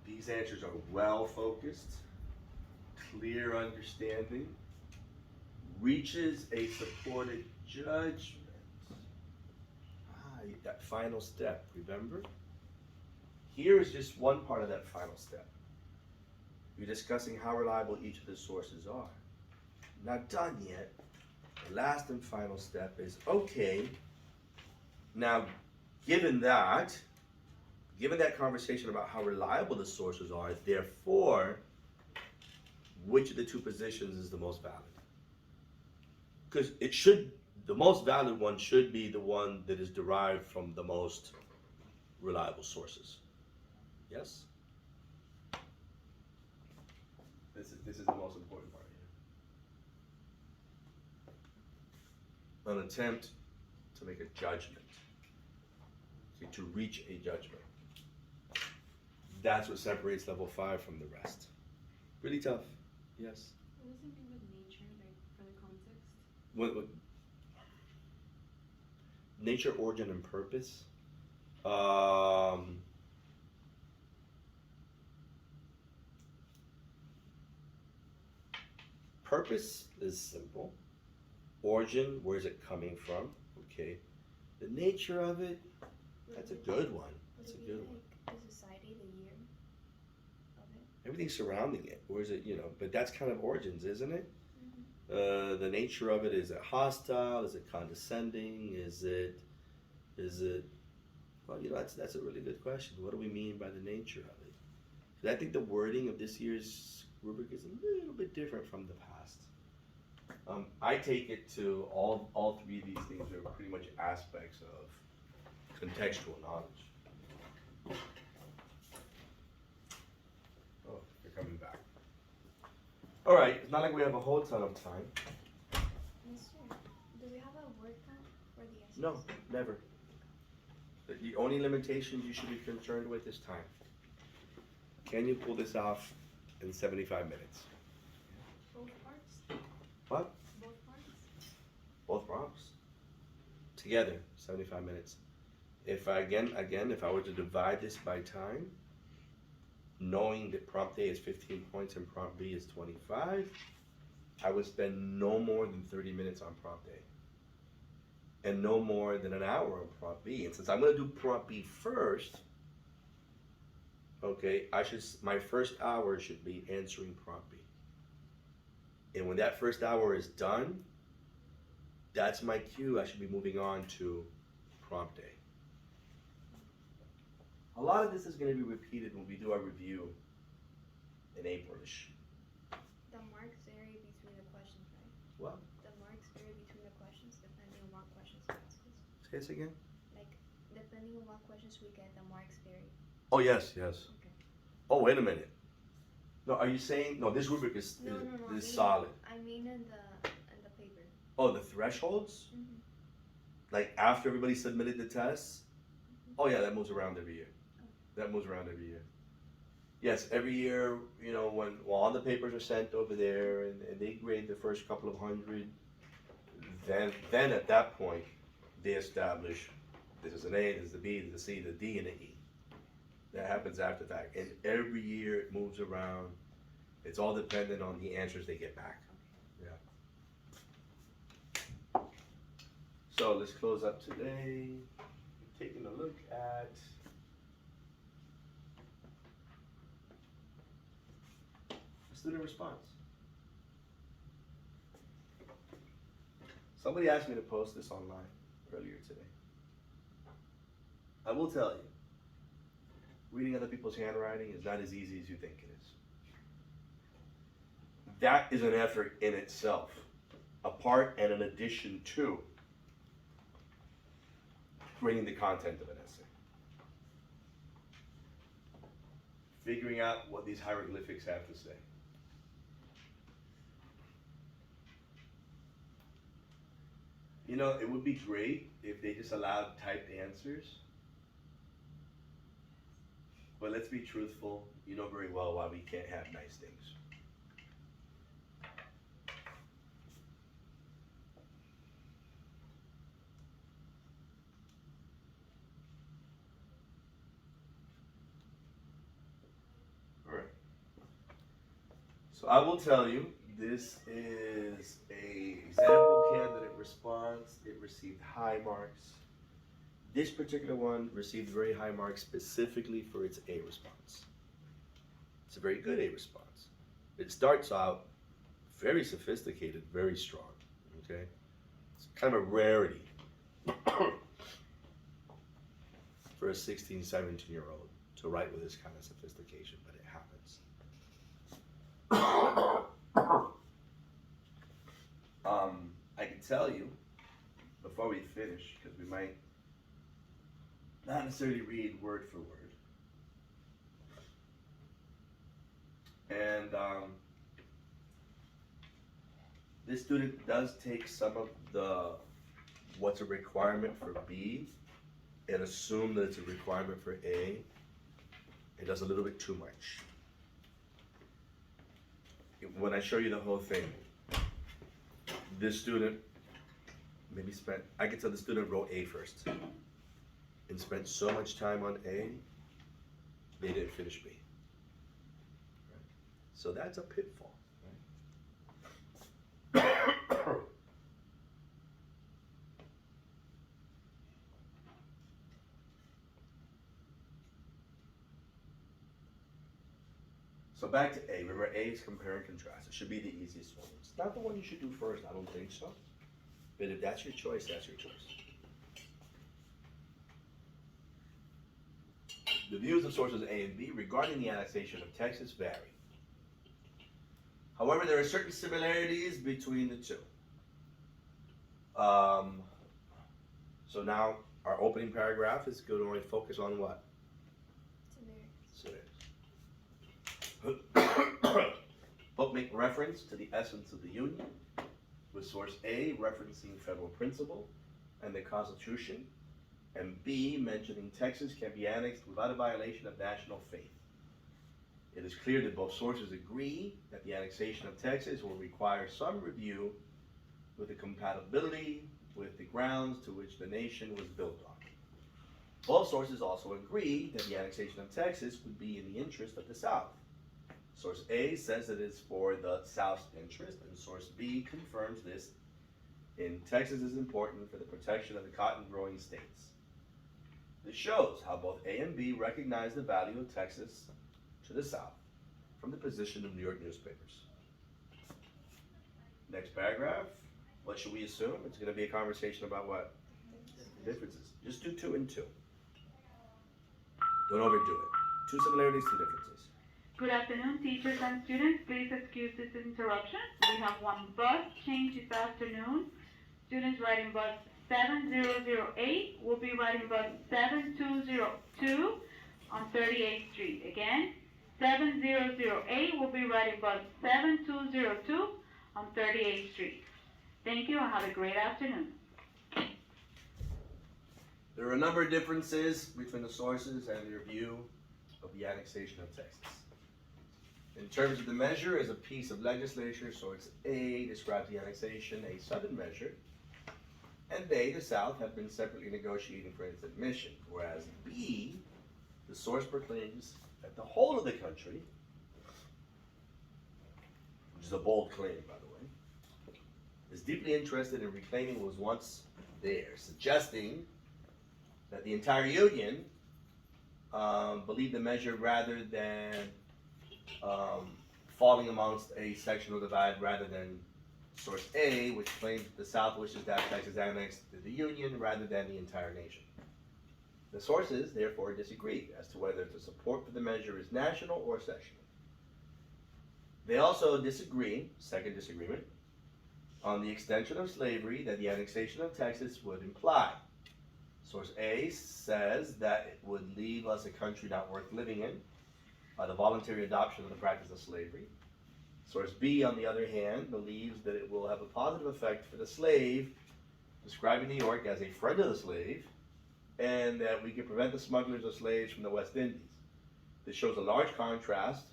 These answers are well focused, clear understanding, reaches a supported that final step, remember? Here is just one part of that final step. You're discussing how reliable each of the sources are. Not done yet. The last and final step is, okay, now given that conversation about how reliable the sources are, therefore, which of the two positions is the most valid? Because the most valid one should be the one that is derived from the most reliable sources. Yes? This is the most important part here. An attempt to make a judgment. Okay, to reach a judgment. That's what separates level 5 from the rest. Really tough. Yes. What does it mean with nature, like for the context? What nature, origin, and purpose. Purpose is simple. Origin, where is it coming from? Okay. The nature of it, that's a good one. That's a good one. The society, the year of it. Everything surrounding it. Where is it, but that's kind of origins, isn't it? Mm-hmm. The nature of it, is it hostile? Is it condescending? Is it, well, that's a really good question. What do we mean by the nature of it? 'Cause I think the wording of this year's rubric is a little bit different from the past. I take it to all three of these things are pretty much aspects of contextual knowledge. Oh, they're coming back. All right, it's not like we have a whole ton of time. Mister, do we have a word count for the essays? No, never. The only limitations you should be concerned with is time. Can you pull this off in 75 minutes? Both parts? What? Both parts? Both prompts. Together, 75 minutes. If I, if I were to divide this by time, knowing that prompt A is 15 points and prompt B is 25, I would spend no more than 30 minutes on prompt A. And no more than an hour on prompt B. And since I'm gonna do prompt B first, okay, my first hour should be answering prompt B. And when that first hour is done, that's my cue. I should be moving on to prompt A. A lot of this is going to be repeated when we do our review in April-ish. The marks vary between the questions, right? What? The marks vary between the questions depending on what questions you ask us. Say this again? Like, depending on what questions we get, the marks vary. Oh, yes. Okay. Oh, wait a minute. No, are you saying, no, this rubric is solid. I mean in the paper. Oh, the thresholds? Mm-hmm. Like after everybody submitted the tests? Oh yeah, that moves around every year. That moves around every year. Yes, every year, when all the papers are sent over there and they grade the first couple of hundred, then at that point, they establish this is an A, this is a B, this is a C, the D, and the E. That happens after that. And every year it moves around. It's all dependent on the answers they get back. Yeah. So let's close up today. Taking a look at student response. Somebody asked me to post this online earlier today. I will tell you, reading other people's handwriting is not as easy as you think it is. That is an effort in itself, a part and an addition to bringing the content of an essay. Figuring out what these hieroglyphics have to say. It would be great if they just allowed typed answers. But let's be truthful, you know very well why we can't have nice things. All right. So I will tell you, this is an example candidate response. It received high marks. This particular one received very high marks specifically for its A response. It's a very good A response. It starts out very sophisticated, very strong, okay? It's kind of a rarity for a 16, 17-year-old to write with this kind of sophistication, but it happens. I can tell you, before we finish, because we might not necessarily read word for word, and this student does take some of the what's a requirement for B and assume that it's a requirement for A. It does a little bit too much. When I show you the whole thing, this student maybe spent, I can tell the student wrote A first and spent so much time on A, they didn't finish B. Right? So that's a pitfall. Right? So back to A. Remember, A is compare and contrast. It should be the easiest one. It's not the one you should do first. I don't think so. But if that's your choice, that's your choice. The views of sources A and B regarding the annexation of Texas vary. However, there are certain similarities between the two. So now our opening paragraph is going to only focus on what? Both make reference to the essence of the Union, with source A referencing federal principle and the Constitution, and B mentioning Texas can be annexed without a violation of national faith. It is clear that both sources agree that the annexation of Texas will require some review with the compatibility with the grounds to which the nation was built on. Both sources also agree that the annexation of Texas would be in the interest of the South. Source A says that it's for the South's interest, and source B confirms this in Texas is important for the protection of the cotton-growing states. This shows how both A and B recognize the value of Texas to the South from the position of New York newspapers. Next paragraph, what should we assume? It's going to be a conversation about what? Differences. Just do 2 and 2. Don't overdo it. 2 similarities, 2 differences. Good afternoon, teachers and students. Please excuse this interruption. We have one bus change this afternoon. Students riding bus 7008 will be riding bus 7202 on 38th Street. Again, 7008 will be riding bus 7202 on 38th Street. Thank you and have a great afternoon. There are a number of differences between the sources and their view of the annexation of Texas. In terms of the measure as a piece of legislation, source A describes the annexation, a southern measure, and they, the South, have been separately negotiating for its admission, whereas B, the source proclaims that the whole of the country, which is a bold claim, by the way, is deeply interested in reclaiming what was once theirs, suggesting that the entire Union believed the measure rather than falling amongst a sectional divide rather than source A, which claims the South wishes to have Texas annexed to the Union rather than the entire nation. The sources, therefore, disagree as to whether the support for the measure is national or sectional. They also disagree, second disagreement, on the extension of slavery that the annexation of Texas would imply. Source A says that it would leave us a country not worth living in by the voluntary adoption of the practice of slavery. Source B, on the other hand, believes that it will have a positive effect for the slave, describing New York as a friend of the slave, and that we can prevent the smugglers of slaves from the West Indies. This shows a large contrast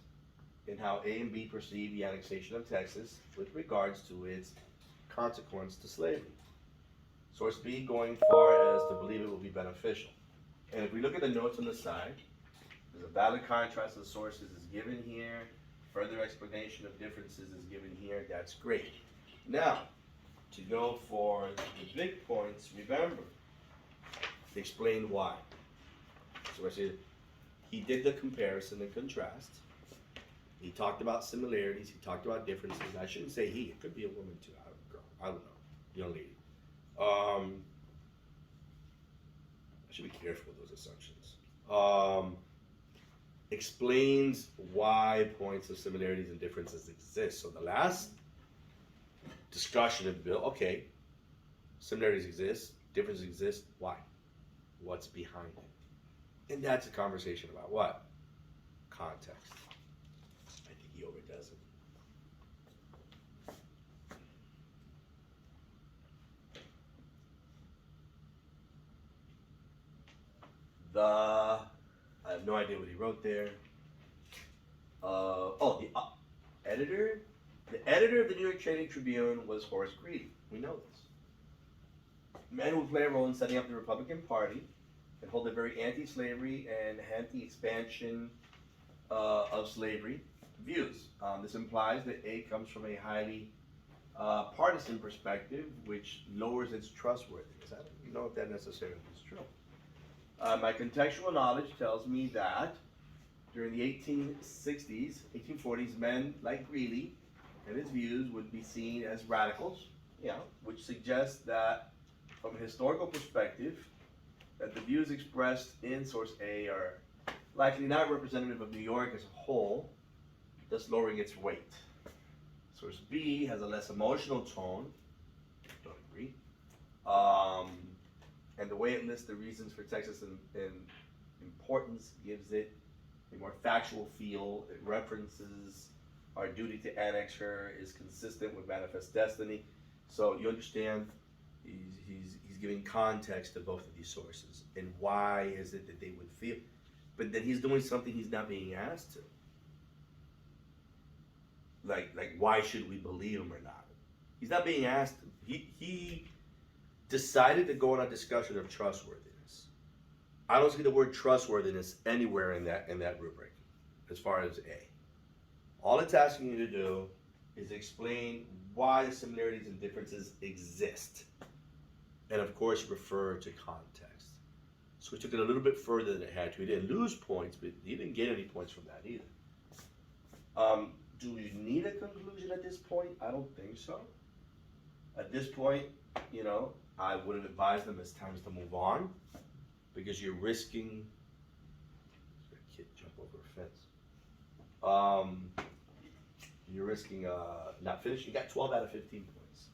in how A and B perceive the annexation of Texas with regards to its consequence to slavery. Source B going far as to believe it will be beneficial. And if we look at the notes on the side, there's a valid contrast of sources is given here. Further explanation of differences is given here. That's great. Now, to go for the big points, remember, Explain why. So I said, he did the comparison and contrast. He talked about similarities. He talked about differences. I shouldn't say he. It could be a woman too. I don't know. Young lady. I should be careful with those assumptions. Explains why points of similarities and differences exist. So the last discussion of the bill, okay, similarities exist, differences exist. Why? What's behind it? And that's a conversation about what? Context. I think he overdoes it. I have no idea what he wrote there. Editor? The editor of the New York Trading Tribune was Horace Greeley. We know this. Men who play a role in setting up the Republican Party and hold a very anti-slavery and anti-expansion of slavery views. This implies that A comes from a highly partisan perspective, which lowers its trustworthiness. I don't know if that necessarily is true. My contextual knowledge tells me that during the 1860s, 1840s, men like Greeley and his views would be seen as radicals, which suggests that from a historical perspective, that the views expressed in source A are likely not representative of New York as a whole, thus lowering its weight. Source B has a less emotional tone, don't agree, and the way it lists the reasons for Texas in importance gives it a more factual feel. It references our duty to annex her is consistent with manifest destiny. So you understand, he's giving context to both of these sources and why is it that they would feel. But then he's doing something he's not being asked to. Like why should we believe him or not? He's not being asked. He decided to go on a discussion of trustworthiness. I don't see the word trustworthiness anywhere in that rubric, as far as A. All it's asking you to do is explain why the similarities and differences exist. And of course, refer to context. So we took it a little bit further than it had to. He didn't lose points, but he didn't get any points from that either. Do you need a conclusion at this point? I don't think so. At this point, I would have advised them it's time to move on, because you're risking. A kid jump over a fence. You're risking not finishing. You got 12 out of 15 points,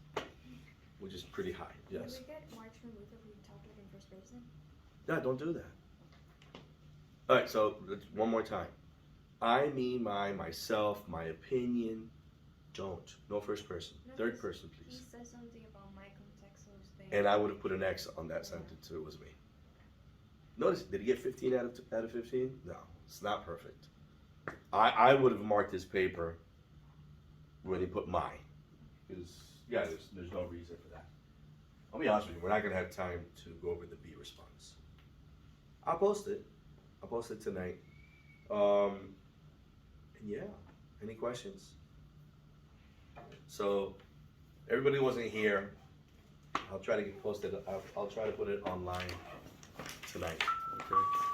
which is pretty high. Yes. Can we get marks removed if we talk like in first person? No, don't do that. All right, so one more time. I, me, myself, my opinion. Don't. No first person. No, Third person, He please. says something about my contextual thing. And I would have put an X on that sentence if it was me. Notice, did he get 15 out of 15? No, it's not perfect. I would have marked his paper where they put mine. Because, there's no reason for that. I'll be honest with you, we're not going to have time to go over the B response. I'll post it. I'll post it tonight. Any questions? So, everybody wasn't here. I'll try to get posted. I'll try to put it online tonight. Okay.